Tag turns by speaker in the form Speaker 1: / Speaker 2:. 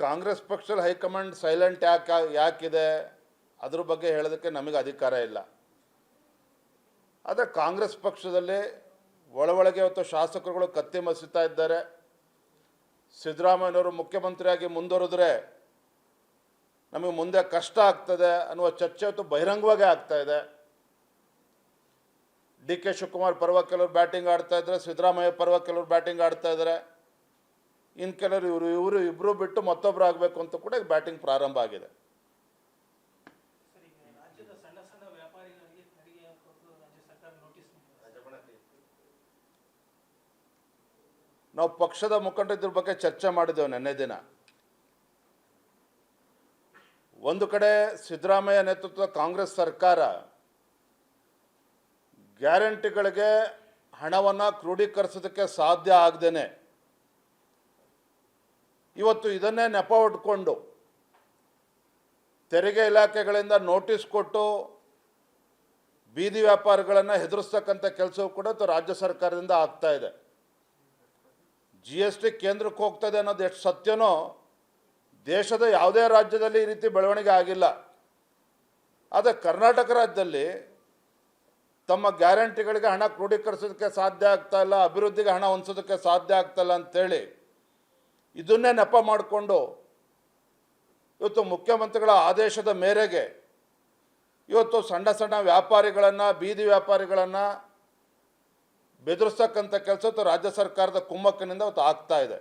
Speaker 1: ಕಾಂಗ್ರೆಸ್ ಪಕ್ಷದ high command silent ಯಾಕಿದೆ ಅದ್ರ ಬಗ್ಗೆ ಹೇಳೋದಕ್ಕೆ ನಮಗೆ ಅಧಿಕಾರ ಇಲ್ಲ. ಆದರೆ ಕಾಂಗ್ರೆಸ್ ಪಕ್ಷದಲ್ಲಿ ಒಳಗೆ ಇವತ್ತು ಶಾಸಕರುಗಳು ಕತ್ತಿ ಮಸೀತಾ ಇದ್ದಾರೆ. ಸಿದ್ದರಾಮಯ್ಯನವರು ಮುಖ್ಯಮಂತ್ರಿಯಾಗಿ ಮುಂದುವರೆದ್ರೆ ನಮಗೆ ಮುಂದೆ ಕಷ್ಟ ಆಗ್ತದೆ ಅನ್ನುವ ಚರ್ಚೆ ಇವತ್ತು ಬಹಿರಂಗವಾಗಿ ಆಗ್ತಾ ಇದೆ. ಡಿ ಕೆ ಶಿವಕುಮಾರ್ ಪರವಾಗಿ ಕೆಲವರು ಬ್ಯಾಟಿಂಗ್ ಆಡ್ತಾ ಇದ್ದಾರೆ, ಸಿದ್ದರಾಮಯ್ಯ ಪರವಾಗಿ ಕೆಲವರು ಬ್ಯಾಟಿಂಗ್ ಆಡ್ತಾ ಇದ್ದಾರೆ. ಇನ್ನು ಕೆಲವರು ಇವರು ಇಬ್ಬರು ಬಿಟ್ಟು ಮತ್ತೊಬ್ಬರು ಆಗಬೇಕು ಅಂತ ಕೂಡ ಬ್ಯಾಟಿಂಗ್ ಪ್ರಾರಂಭ ಆಗಿದೆ. ನಾವು ಪಕ್ಷದ ಮುಖಂಡರ ಬಗ್ಗೆ ಚರ್ಚೆ ಮಾಡಿದ್ದೇವೆ ನಿನ್ನೆ ದಿನ. ಒಂದು ಕಡೆ ಸಿದ್ದರಾಮಯ್ಯ ನೇತೃತ್ವದ ಕಾಂಗ್ರೆಸ್ ಸರ್ಕಾರ ಗ್ಯಾರಂಟಿಗಳಿಗೆ ಹಣವನ್ನು ಕ್ರೋಢೀಕರಿಸೋದಕ್ಕೆ ಸಾಧ್ಯ ಆಗದೇನೆ ಇವತ್ತು ಇದನ್ನೇ ನೆಪ ಹೊಡ್ಕೊಂಡು ತೆರಿಗೆ ಇಲಾಖೆಗಳಿಂದ ನೋಟಿಸ್ ಕೊಟ್ಟು ಬೀದಿ ವ್ಯಾಪಾರಿಗಳನ್ನು ಹೆದರಿಸ್ತಕ್ಕಂಥ ಕೆಲಸವೂ ಕೂಡ ರಾಜ್ಯ ಸರ್ಕಾರದಿಂದ ಆಗ್ತಾ ಇದೆ. GST ಕೇಂದ್ರಕ್ಕೆ ಹೋಗ್ತದೆ ಅನ್ನೋದು ಎಷ್ಟು ಸತ್ಯನೋ ದೇಶದ ಯಾವುದೇ ರಾಜ್ಯದಲ್ಲಿ ಈ ರೀತಿ ಬೆಳವಣಿಗೆ ಆಗಿಲ್ಲ. ಆದರೆ ಕರ್ನಾಟಕ ರಾಜ್ಯದಲ್ಲಿ ತಮ್ಮ ಗ್ಯಾರಂಟಿಗಳಿಗೆ ಹಣ ಕ್ರೋಢೀಕರಿಸೋದಕ್ಕೆ ಸಾಧ್ಯ ಆಗ್ತಾ ಇಲ್ಲ, ಅಭಿವೃದ್ಧಿಗೆ ಹಣ ಹೊಂದಿಸೋದಕ್ಕೆ ಸಾಧ್ಯ ಆಗ್ತಾ ಇಲ್ಲ ಅಂಥೇಳಿ ಇದನ್ನೇ ನೆಪ ಮಾಡಿಕೊಂಡು ಇವತ್ತು ಮುಖ್ಯಮಂತ್ರಿಗಳ ಆದೇಶದ ಮೇರೆಗೆ ಇವತ್ತು ಸಣ್ಣ ಸಣ್ಣ ವ್ಯಾಪಾರಿಗಳನ್ನು, ಬೀದಿ ವ್ಯಾಪಾರಿಗಳನ್ನು ಬೆದರಿಸ್ತಕ್ಕಂಥ ಕೆಲಸ ರಾಜ್ಯ ಸರ್ಕಾರದ ಕುಮ್ಮಕ್ಕಿನಿಂದ ಇವತ್ತು ಆಗ್ತಾ ಇದೆ.